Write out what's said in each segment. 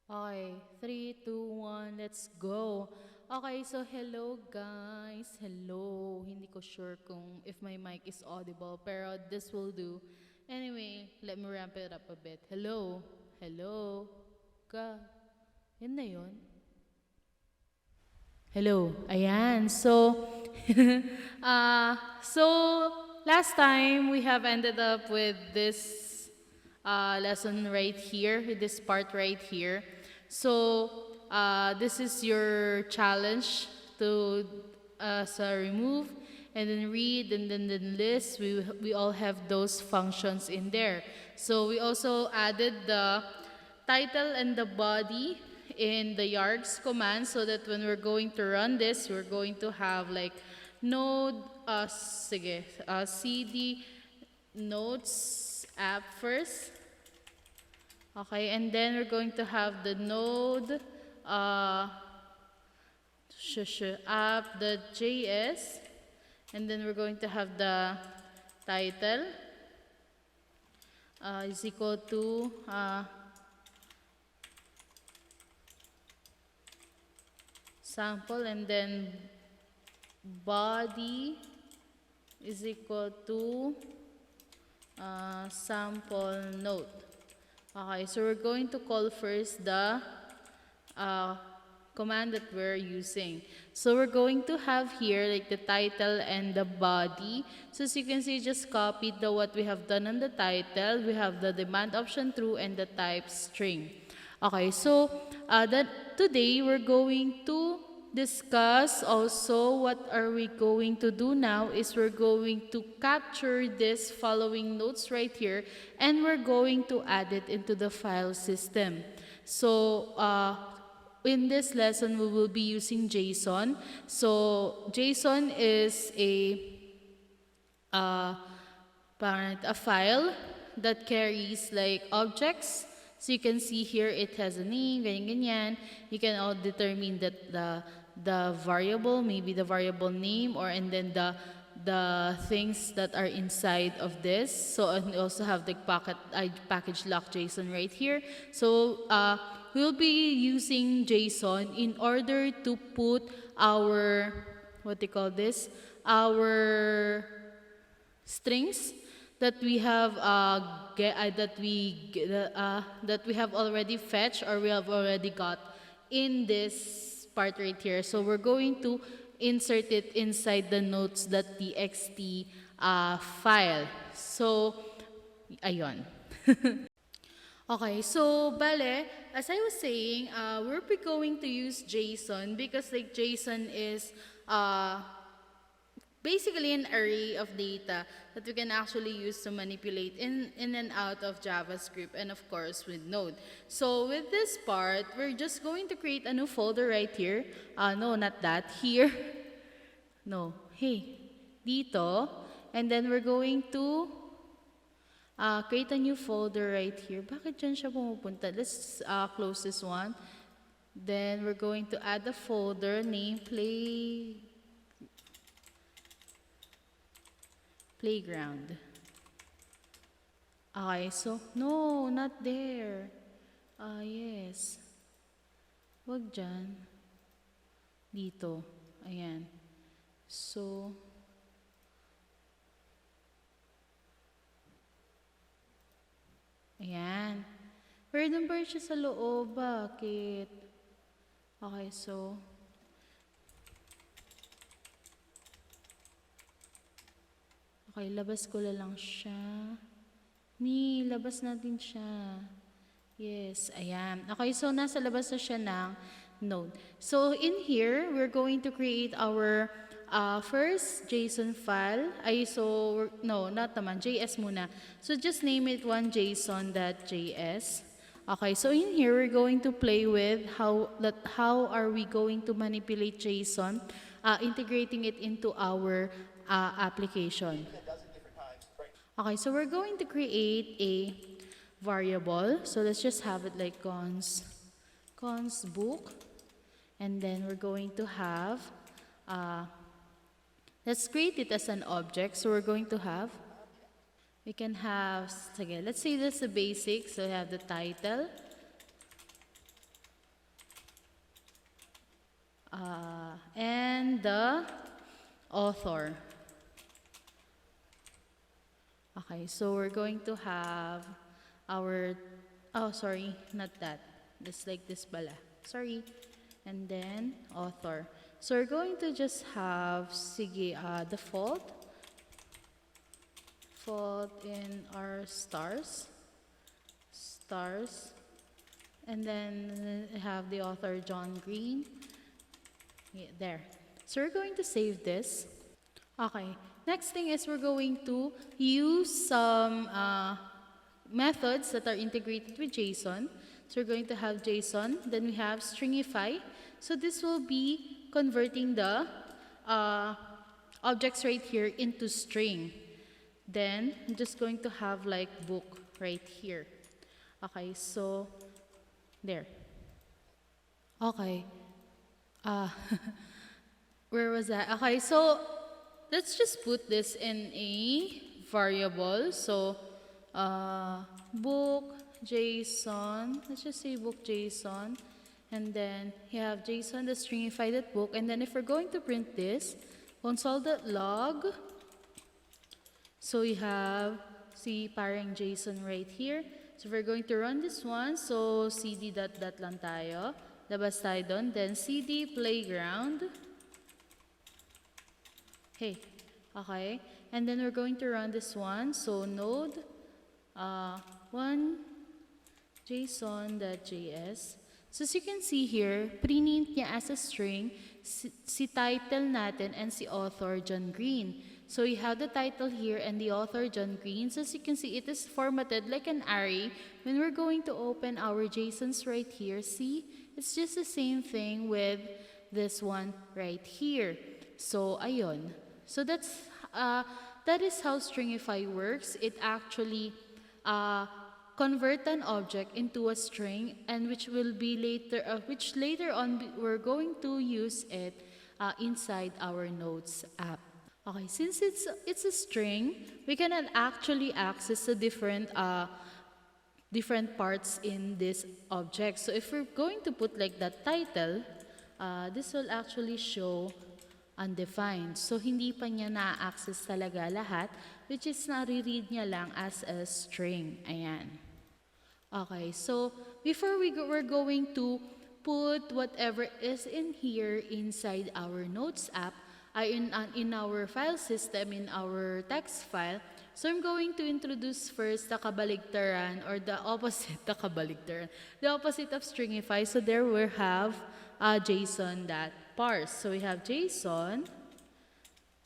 Okay, 3, 2, 1, let's go. Okay, so hello guys. Hello. Hindi ko sure kung if my mic is audible, pero this will do. Anyway, let me ramp it up a bit. Hello. Hello. Ka. Yan na yun. Hello. Ayan. So, so last time we have ended up with this lesson right here, with this part right here. So, this is your challenge to so remove and then read and then list. We all have those functions in there. So we also added the title and the body in the yards command so that when we're going to run this, we're going to have like node, cd notes app first. Okay, and then we're going to have the node app, the JS, and then we're going to have the title is equal to sample, and then body is equal to sample node. Okay, so we're going to call first the command that we're using. So we're going to have here like the title and the body. So as you can see, just copied the what we have done on the title. We have the demand option true and the type string. Okay, so today we're going to discuss also what are we going to do now is we're going to capture this following notes right here and we're going to add it into the file system. So in this lesson, we will be using JSON. So JSON is a file that carries like objects. So you can see here it has a name, ganyan, ganyan. You can all determine that the variable, maybe the variable name, or and then the things that are inside of this. So and we also have the package lock JSON right here. So we'll be using JSON in order to put our what they call this, our strings that we have that we have already fetched or we have already got in this part right here. So we're going to insert it inside the notes.txt file. So, ayun. Okay, so bale, as I was saying, we're going to use JSON because like JSON is basically an array of data that we can actually use to manipulate in and out of JavaScript and of course with Node. So with this part, we're just going to create a new folder right here. No, not that. Here. No. Hey. Dito. And then we're going to create a new folder right here. Bakit dyan siya pumupunta? Let's close this one. Then we're going to add a folder named Playground. Okay, so, no, not there. Yes. Wag dyan. Dito. Ayan. So, ayan. Where number siya sa loob? Bakit? Okay, so, okay, labas ko na lang siya. Labas natin siya. Yes, ayan. Okay, so nasa labas na siya ng node. So in here, we're going to create our first JSON file. No, not naman, JS muna. So just name it one JSON.js. Okay, so in here, we're going to play with how are we going to manipulate JSON, integrating it into our application. Okay, so we're going to create a variable. So let's just have it like cons book. And then we're going to have, let's create it as an object. So we're going to have, we can have, sige, let's say this is a basic. So we have the title. and the author. Okay, so we're going to have our, oh sorry, not that. It's like this bala. Sorry. And then author. So we're going to just have, sige, default in our stars. And then have the author John Green. Yeah, there. So we're going to save this. Okay. Next thing is we're going to use some methods that are integrated with JSON. So we're going to have JSON. Then we have stringify. So this will be converting the objects right here into string. Then I'm just going to have like book right here. Okay, so there. Okay. Where was that? Okay, so let's just put this in a variable. So book JSON. Let's just say book JSON. And then you have JSON, the stringify that book. And then if we're going to print this, console.log. So we have, see, parang JSON right here. So we're going to run this one. So cd dot lang tayo. Labas tayo doon. Then cd playground. Hey, okay. And then we're going to run this one. So node 1 json.js. So as you can see here, print niya as a string si title natin and si author John Green. So we have the title here and the author John Green. So as you can see, it is formatted like an array. When we're going to open our JSONs right here, see, it's just the same thing with this one right here. So ayun. So that is how stringify works. It actually convert an object into a string, and which later on we're going to use it inside our Notes app. Okay, since it's a string, we cannot actually access the different parts in this object. So if we're going to put like that title, this will actually show undefined. So hindi pa niya na-access talaga lahat, which is nare-read niya lang as a string. Ayan. Okay, so before we're going to put whatever is in here inside our Notes app, in our file system, in our text file. So I'm going to introduce first the kabaligtaran, or the opposite, the kabaligtaran, the opposite of stringify. So there we have JSON.parse. So we have JSON.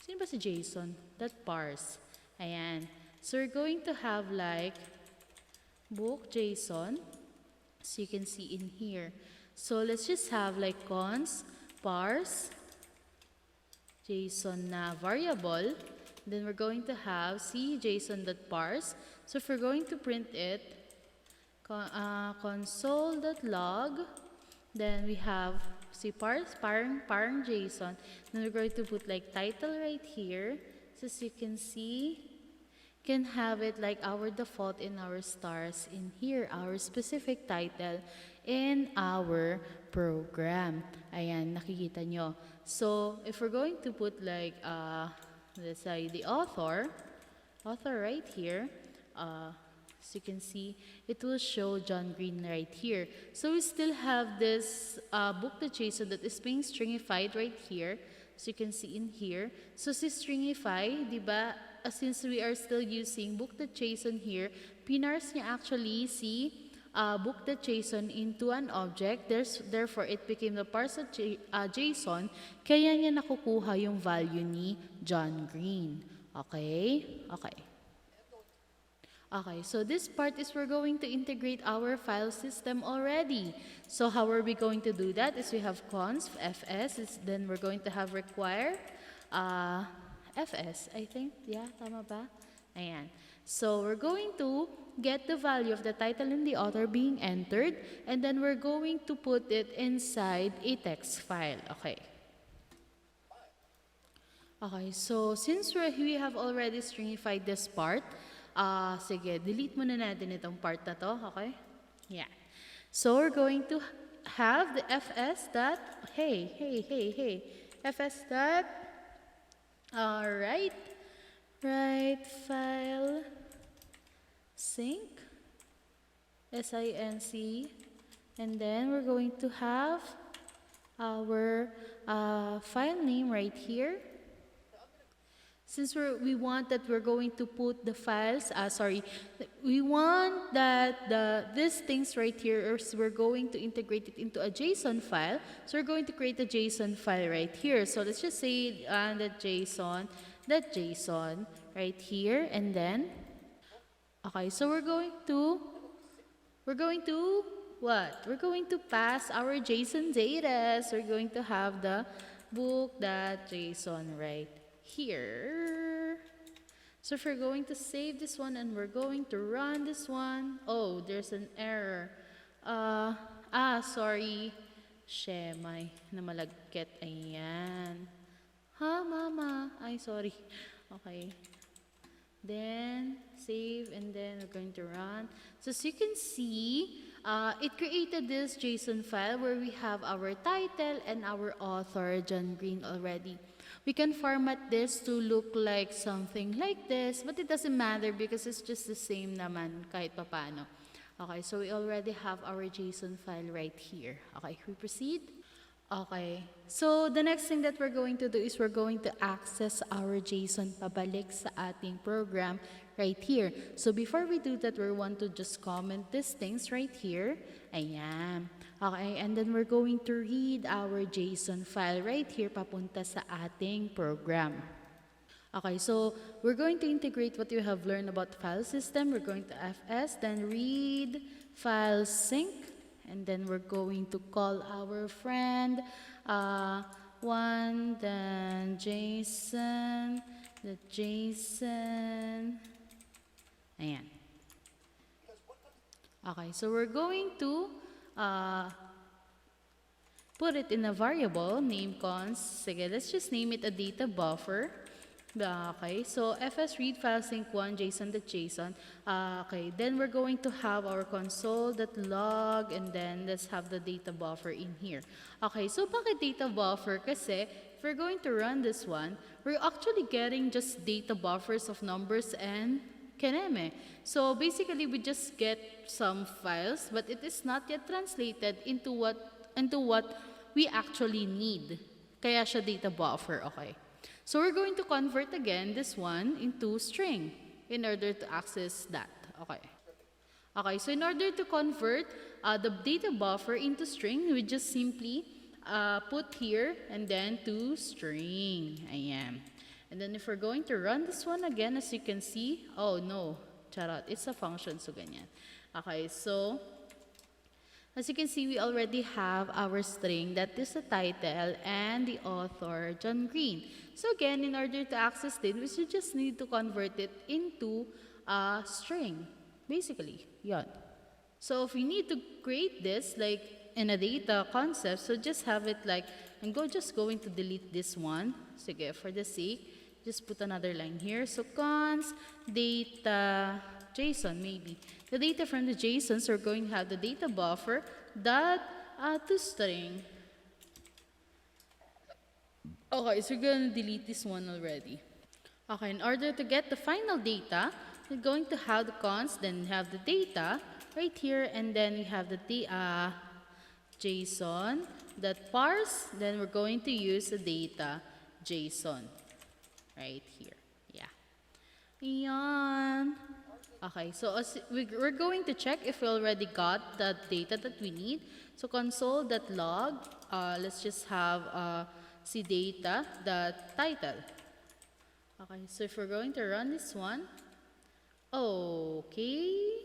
Sino ba si JSON? That parse. Ayan. So we're going to have like book JSON. So you can see in here. So let's just have like cons parse JSON na variable. Then we're going to have JSON.parse. So if we're going to print it, console.log, then we have parse parang JSON. Then we're going to put like title right here. So as you can see, can have it like our default in our stars in here, our specific title in our program. Ayan, nakikita nyo. So, if we're going to put like, let's say the author right here, as you can see, it will show John Green right here. So, we still have this book.json that is being stringified right here. So, you can see in here. So, si stringify, di ba, since we are still using book.json here, pinarse niya actually si book.json into an object. Therefore, it became the parse JSON. Kaya niya nakukuha yung value ni John Green. Okay? Okay. Okay, so this part is we're going to integrate our file system already. So how are we going to do that? Is we have const fs, then we're going to have require fs, I think. Yeah, tama ba? Ayan. So we're going to get the value of the title and the author being entered, and then we're going to put it inside a text file. Okay. Okay, so since we have already stringified this part, sige, delete muna natin itong part na to, okay? Yeah. So we're going to have the fs dot, hey, fs dot, alright, right file sync, SINC, and then we're going to have our file name right here. Since we want that we're going to put the files, we want that these things right here, we're going to integrate it into a JSON file. So we're going to create a JSON file right here. So let's just say that JSON right here, and then, okay, so we're going to what? We're going to pass our JSON data. So we're going to have the book.json right here. So if we're going to save this one and we're going to run this one, oh, there's an error. Sorry. Shemay, namalagkit. Ayan. Ha, mama. Ay, sorry. Okay. Then save, and then we're going to run. So as you can see, it created this JSON file where we have our title and our author, John Green, already. We can format this to look like something like this, but it doesn't matter because it's just the same naman kahit papano. Okay, so we already have our JSON file right here. Okay, we proceed. Okay, so the next thing that we're going to do is we're going to access our JSON pabalik sa ating program right here. So before we do that, we want to just comment these things right here. Ayan. Okay, and then we're going to read our JSON file right here papunta sa ating program. Okay, so we're going to integrate what you have learned about file system. We're going to fs, then read file sync, and then we're going to call our friend one, then JSON, the JSON. Ayan. Okay, so we're going to put it in a variable, name const. Sige, let's just name it a data buffer. Okay, so fs read file sync 1 JSON. Okay, then we're going to have our console.log, and then let's have the data buffer in here. Okay, so bakit data buffer? Kasi if we're going to run this one, we're actually getting just data buffers of numbers and keneme. So basically, we just get some files, but it is not yet translated into what we actually need. Kaya siya data buffer, okay. So we're going to convert again this one into string in order to access that, okay. Okay, so in order to convert the data buffer into string, we just simply put here and then to string, ayan. And then if we're going to run this one again, as you can see, oh no, charot, it's a function, so ganyan. Okay, so as you can see, we already have our string, that is the title and the author, John Green. So again, in order to access it, we should just need to convert it into a string, basically, yon. So if we need to create this, like in a data concept, so just have it like, I'm just going to delete this one. So again, for the sake, just put another line here. So const data JSON, maybe. The data from the JSON, so we're going to have the data buffer dot to string. Okay, so we're going to delete this one already. Okay, in order to get the final data, we're going to have the const, then have the data right here, and then we have the JSON that parse, then we're going to use the data JSON right here. Yeah. Ayan. Okay, so we're going to check if we already got the data that we need. So console.log, let's just have cdata.title. Okay, so if we're going to run this one, okay.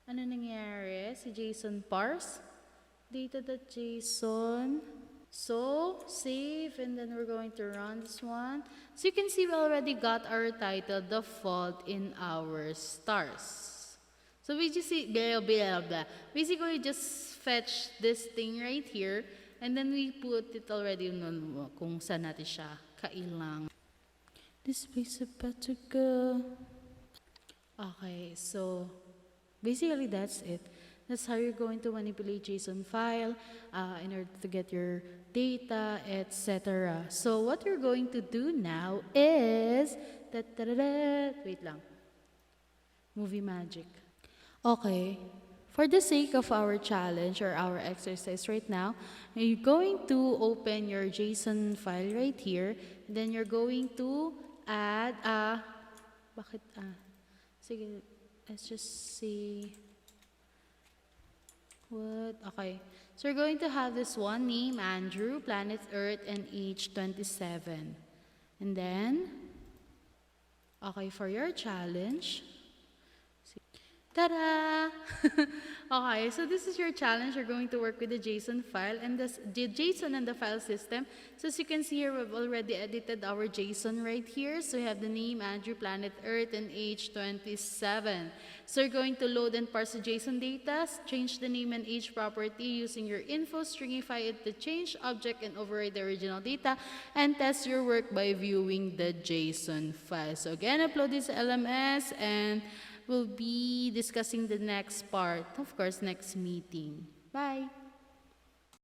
Ano nangyari? Si JSON parse, data.json. So, save, and then we're going to run this one. So you can see we already got our title, default in our stars. So we just see, blah, blah, blah. Basically, just fetch this thing right here, and then we put it already kung saan natin siya kailangan. This place is about to go. Okay, so basically that's it. That's how you're going to manipulate JSON file in order to get your data, etc. So what you're going to do now is, wait lang, movie magic. Okay, for the sake of our challenge or our exercise right now, you're going to open your JSON file right here. Then you're going to add sige, let's just see. What? Okay. So we're going to have this one name, Andrew, planet Earth, and age 27. And then, okay, for your challenge, ta-da! Okay, so this is your challenge. You're going to work with the JSON file and the JSON and the file system. So as you can see here, we've already edited our JSON right here. So we have the name, Andrew, planet Earth, and age 27. So you're going to load and parse the JSON data, change the name and age property using your info, stringify it to change object and override the original data, and test your work by viewing the JSON file. So again, upload this LMS and we'll be discussing the next part, of course, next meeting. Bye!